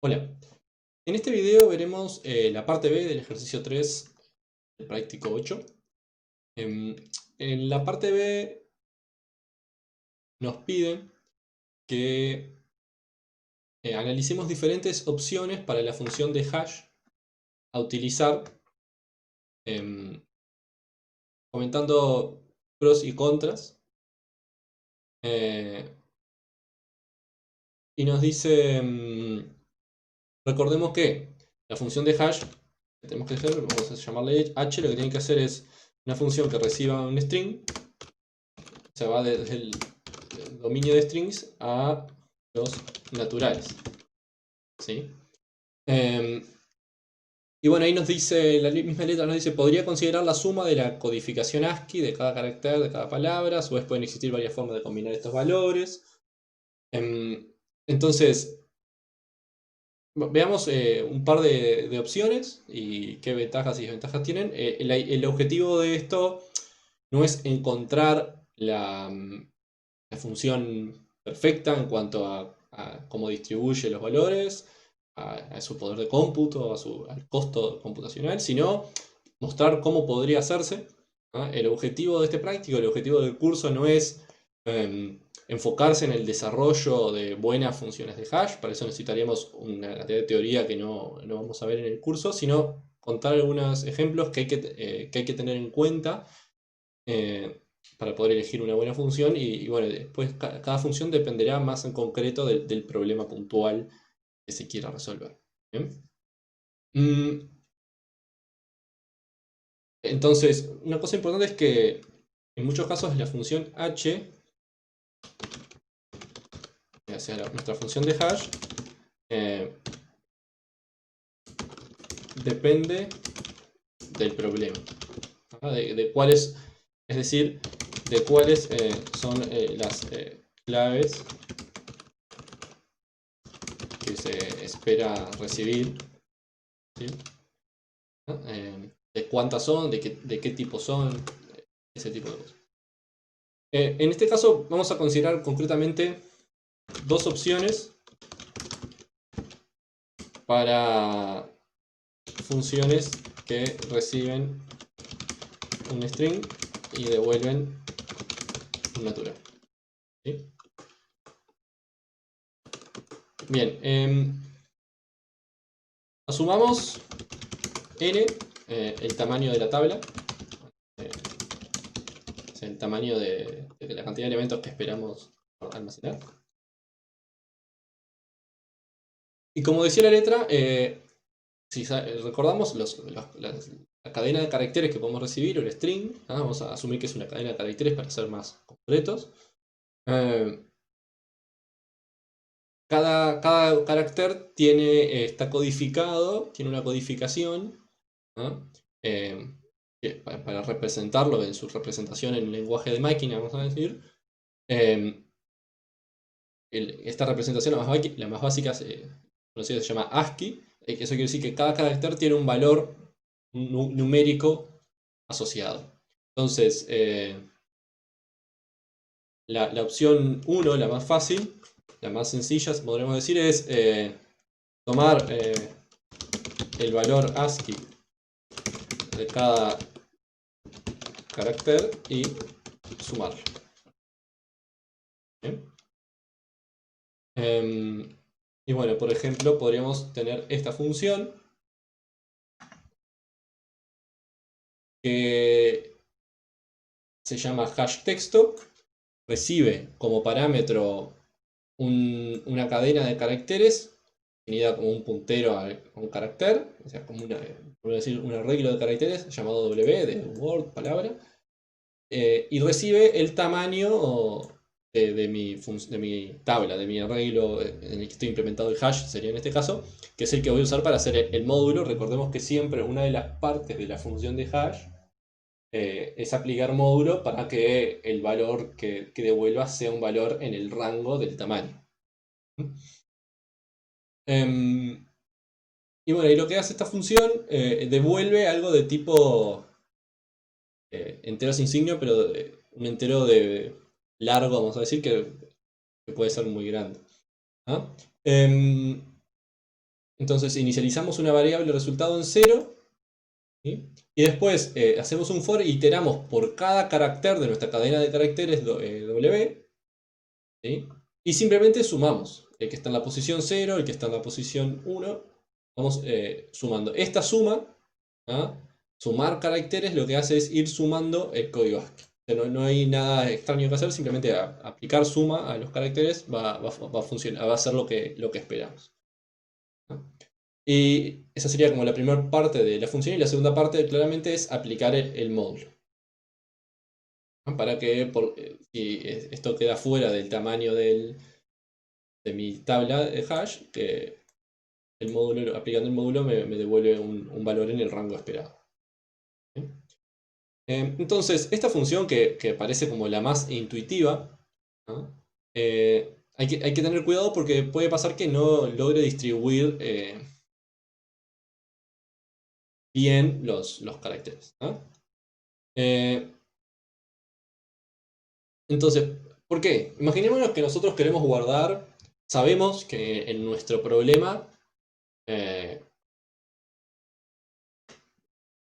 Hola, en este video veremos la parte B del ejercicio 3 del práctico 8. Em, en la parte B nos piden que analicemos diferentes opciones para la función de hash a utilizar, em, comentando pros y contras. Eh, y nos dice, recordemos que la función de hash que tenemos que hacer, vamos a llamarle h, lo que tiene que hacer es una función que reciba un string. Se va desde el dominio de strings a los naturales, ¿sí? Y bueno, ahí nos dice, la misma letra nos dice, podría considerar la suma de la codificación ASCII de cada carácter, de cada palabra. A su vez pueden existir varias formas de combinar estos valores. Entonces, veamos un par de opciones y qué ventajas y desventajas tienen. El objetivo de esto no es encontrar la función perfecta en cuanto a cómo distribuye los valores, a su poder de cómputo, al costo computacional, sino mostrar cómo podría hacerse. ¿No? El objetivo de este práctico, el objetivo del curso no es enfocarse en el desarrollo de buenas funciones de hash, para eso necesitaríamos una cantidad de teoría que no vamos a ver en el curso, sino contar algunos ejemplos que hay que tener en cuenta eh, para poder elegir una buena función y bueno, después cada función dependerá más en concreto del problema puntual que se quiera resolver. ¿Bien? Mm, entonces, una cosa importante es que en muchos casos la función h, o sea, nuestra función de hash, eh, depende del problema. ¿No? De cuáles, es decir, de cuáles son las claves que se espera recibir, ¿sí? ¿No? De cuántas son, de qué tipo son, ese tipo de cosas. En este caso vamos a considerar concretamente dos opciones para funciones que reciben un string y devuelven un natural. ¿Sí? Bien, asumamos n, el tamaño de la tabla, eh, es el tamaño de la cantidad de elementos que esperamos almacenar. Y como decía la letra, si recordamos la cadena de caracteres que podemos recibir, o el string, ¿no? Vamos a asumir que es una cadena de caracteres para ser más concretos. Eh, cada carácter está codificado, tiene una codificación, ¿no? Para representarlo en su representación en lenguaje de máquina, vamos a decir. Eh, Esta representación, la más básica, se llama ASCII. Eso quiere decir que cada carácter tiene un valor numérico asociado. Entonces, la opción 1, la más fácil, la más sencilla, podríamos decir, es tomar el valor ASCII de cada carácter y sumarlo. ¿Bien? Y bueno, por ejemplo, podríamos tener esta función que se llama hash texto, recibe como parámetro una cadena de caracteres definida como un puntero a un carácter, o sea, como decir, un arreglo de caracteres llamado W, de word, palabra, y recibe el tamaño de mi tabla, de mi arreglo en el que estoy implementado el hash, sería en este caso, que es el que voy a usar para hacer el módulo. Recordemos que siempre una de las partes de la función de hash es aplicar módulo para que el valor que devuelva sea un valor en el rango del tamaño. Y bueno, y lo que hace esta función devuelve algo de tipo entero sin signo, pero un entero de largo, vamos a decir, que puede ser muy grande. ¿Ah? Entonces inicializamos una variable resultado en 0. ¿Sí? Y después hacemos un for e iteramos por cada carácter de nuestra cadena de caracteres W. ¿Sí? Y simplemente sumamos. El que está en la posición 0, el que está en la posición 1. Vamos sumando. Esta suma, ¿ah? Sumar caracteres, lo que hace es ir sumando el código ASCII. O sea, no hay nada extraño que hacer, simplemente aplicar suma a los caracteres va a funcionar, va a hacer lo que esperamos. ¿No? Y esa sería como la primera parte de la función, y la segunda parte claramente es aplicar el módulo. ¿No? Para que si esto queda fuera del tamaño de mi tabla de hash, que el módulo, aplicando el módulo me devuelve un valor en el rango esperado. ¿Sí? Entonces, esta función que parece como la más intuitiva, ¿no? Hay que tener cuidado porque puede pasar que no logre distribuir bien los caracteres, ¿no? Entonces, ¿por qué? Imaginémonos que nosotros queremos guardar, sabemos que en nuestro problema, eh,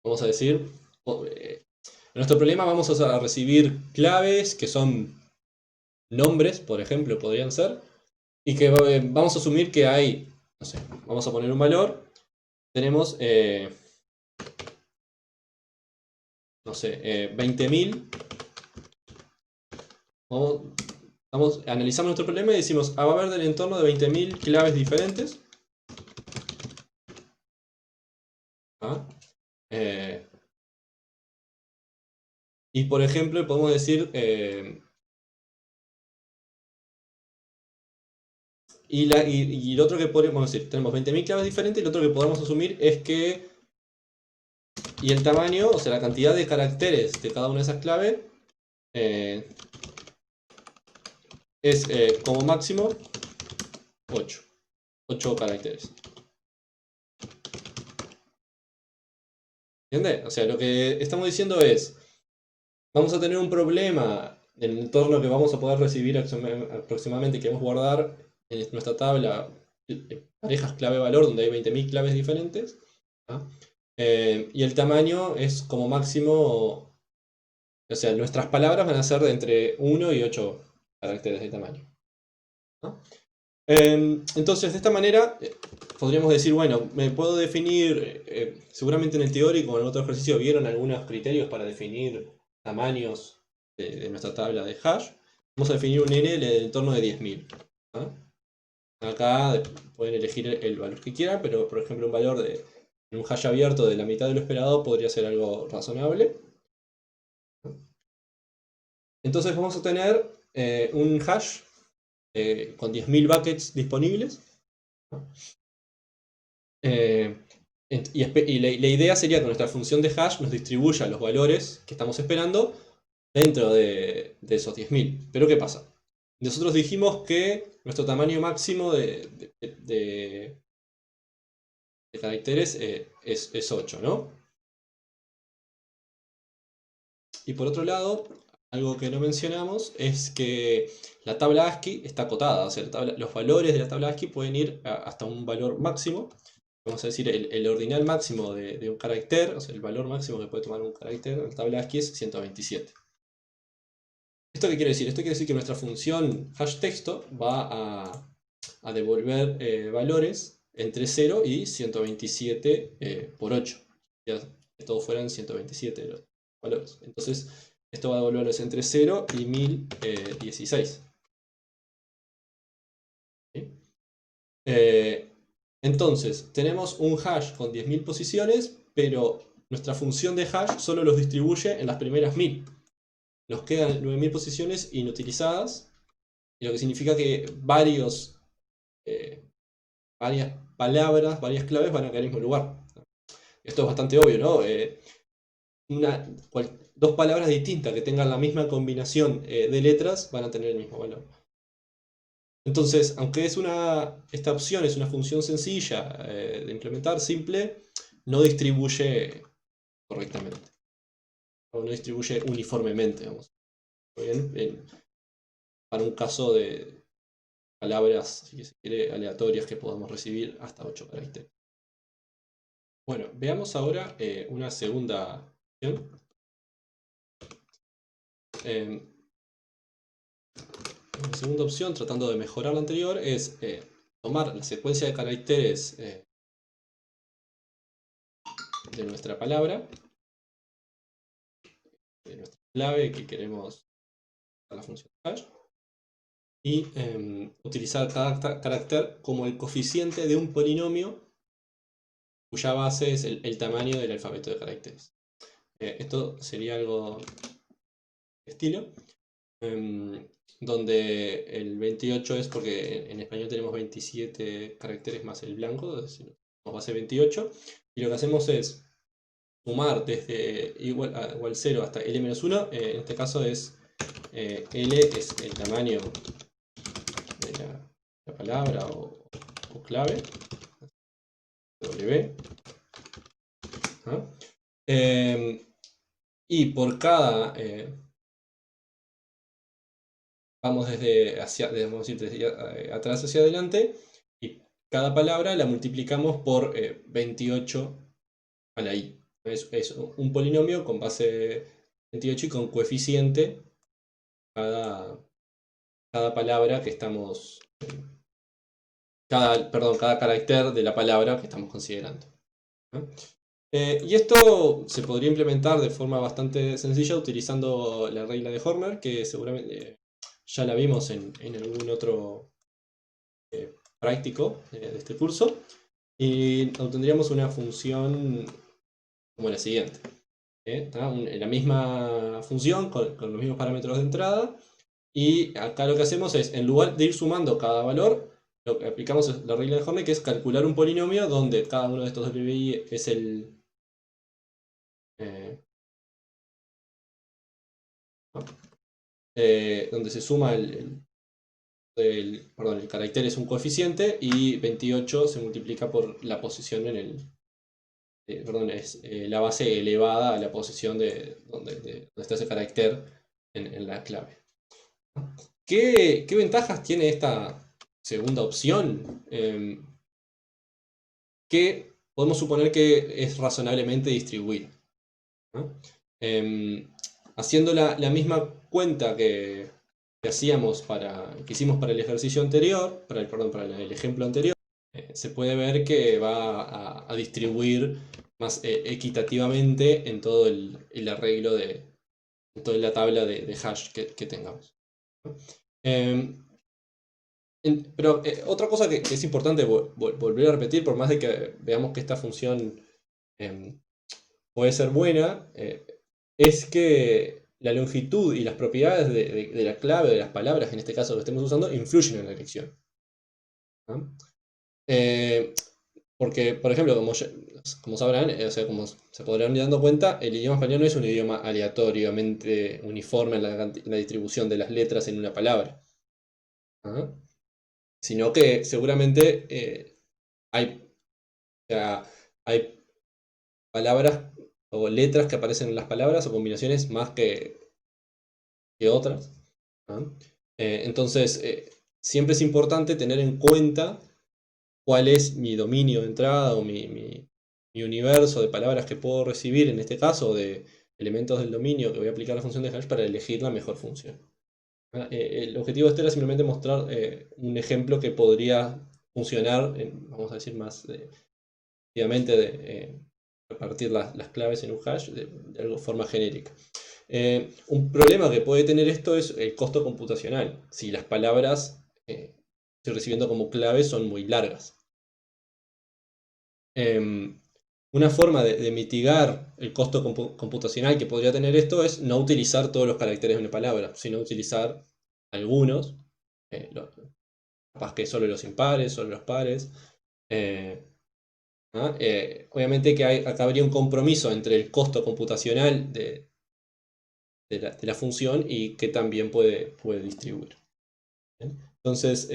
vamos a decir, en nuestro problema vamos a recibir claves que son nombres, por ejemplo, podrían ser, y que vamos a asumir que hay, no sé, vamos a poner un valor, tenemos, no sé, 20.000, analizamos nuestro problema y decimos, va a haber del entorno de 20.000 claves diferentes. ¿Ah? Y por ejemplo, podemos decir, y lo otro que podemos decir, tenemos 20.000 claves diferentes, y lo otro que podemos asumir es que, y el tamaño, o sea, la cantidad de caracteres de cada una de esas claves, eh, es como máximo 8 caracteres. ¿Entiendes? O sea, lo que estamos diciendo es, vamos a tener un problema en el entorno que vamos a poder recibir aproximadamente, que queremos guardar en nuestra tabla parejas clave-valor, donde hay 20.000 claves diferentes. ¿Ah? Y el tamaño es como máximo, o sea, nuestras palabras van a ser de entre 1 y 8 caracteres de tamaño. ¿No? Entonces, de esta manera, podríamos decir, bueno, me puedo definir, seguramente en el teórico o en otro ejercicio vieron algunos criterios para definir tamaños de nuestra tabla de hash. Vamos a definir un n del entorno de 10.000. ¿No? Acá pueden elegir el valor que quieran, pero por ejemplo un valor de un hash abierto de la mitad de lo esperado podría ser algo razonable. Entonces vamos a tener un hash con 10.000 buckets disponibles. Y la idea sería que nuestra función de hash nos distribuya los valores que estamos esperando dentro de esos 10.000. Pero ¿qué pasa? Nosotros dijimos que nuestro tamaño máximo de caracteres es 8, ¿no? Y por otro lado, algo que no mencionamos es que la tabla ASCII está acotada, o sea, los valores de la tabla ASCII pueden ir hasta un valor máximo. Vamos a decir, el ordinal máximo de un carácter, o sea, el valor máximo que puede tomar un carácter en la tabla ASCII es 127. ¿Esto qué quiere decir? Esto quiere decir que nuestra función hashtexto va a devolver valores entre 0 y 127 por 8. Ya que todos fueran 127 los valores. Entonces, esto va a devolverlos entre 0 y 1016. ¿Sí? Entonces, tenemos un hash con 10.000 posiciones, pero nuestra función de hash solo los distribuye en las primeras 1.000. Nos quedan 9.000 posiciones inutilizadas, y lo que significa que varias palabras, varias claves van a quedar en el mismo lugar. Esto es bastante obvio, ¿no? Dos palabras distintas que tengan la misma combinación de letras van a tener el mismo valor. Entonces, aunque esta opción es una función sencilla de implementar, simple, no distribuye correctamente. O no distribuye uniformemente, vamos. Bien, para un caso palabras, si se quiere, aleatorias que podamos recibir hasta 8 caracteres. Bueno, veamos ahora una segunda opción. La segunda opción, tratando de mejorar la anterior, es tomar la secuencia de caracteres de nuestra palabra, de nuestra clave que queremos a la función hash, y utilizar cada carácter como el coeficiente de un polinomio cuya base es el tamaño del alfabeto de caracteres. Esto sería algo de estilo, donde el 28 es porque en español tenemos 27 caracteres más el blanco, es decir, nos base 28, y lo que hacemos es sumar desde igual 0 hasta L-1, en este caso es L es el tamaño de la palabra o clave, W. ¿Ah? Y por cada, vamos desde atrás hacia adelante, y cada palabra la multiplicamos por 28 a la i. Es un polinomio con base 28 y con coeficiente cada palabra que estamos... cada carácter de la palabra que estamos considerando, ¿no? Y esto se podría implementar de forma bastante sencilla utilizando la regla de Horner, que seguramente ya la vimos en algún otro práctico de este curso. Y obtendríamos una función como la siguiente. La misma función con los mismos parámetros de entrada. Y acá lo que hacemos es, en lugar de ir sumando cada valor, lo que aplicamos es la regla de Horner, que es calcular un polinomio donde cada uno de estos WI es el... donde se suma el carácter es un coeficiente y 28 se multiplica por la posición en el... es la base elevada a la posición de donde está ese carácter en la clave. ¿Qué ventajas tiene esta segunda opción? Que podemos suponer que es razonablemente distribuida, ¿no? Haciendo la misma cuenta que hicimos para el ejercicio anterior, para el ejemplo anterior, se puede ver que va a distribuir más equitativamente en todo el arreglo en toda la tabla de hash que tengamos, ¿no? Pero otra cosa que es importante volver a repetir, por más de que veamos que esta función puede ser buena, es que la longitud y las propiedades de la clave, de las palabras, en este caso que estemos usando, influyen en la elección, ¿no? Porque, por ejemplo, como sabrán, o sea, como se podrán ir dando cuenta, el idioma español no es un idioma aleatoriamente uniforme en la distribución de las letras en una palabra, ¿no? Sino que seguramente hay palabras o letras que aparecen en las palabras o combinaciones más que otras, ¿no? Entonces, siempre es importante tener en cuenta cuál es mi dominio de entrada o mi universo de palabras que puedo recibir, en este caso, de elementos del dominio que voy a aplicar a la función de hash para elegir la mejor función. El objetivo de este era simplemente mostrar un ejemplo que podría funcionar, vamos a decir más efectivamente, de repartir las claves en un hash de forma genérica. Un problema que puede tener esto es el costo computacional, si las palabras que estoy recibiendo como claves son muy largas. Una forma de mitigar el costo computacional que podría tener esto es no utilizar todos los caracteres de una palabra, sino utilizar algunos, capaz que solo los impares, solo los pares. Obviamente que acá habría un compromiso entre el costo computacional de la función y que también puede distribuir. ¿Bien? Entonces,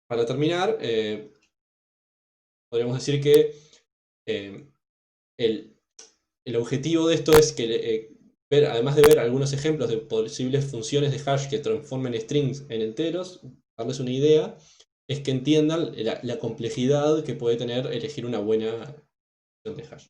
para terminar, podríamos decir que el objetivo de esto es que además de ver algunos ejemplos de posibles funciones de hash que transformen strings en enteros, darles una idea, es que entiendan la complejidad que puede tener elegir una buena función de hash.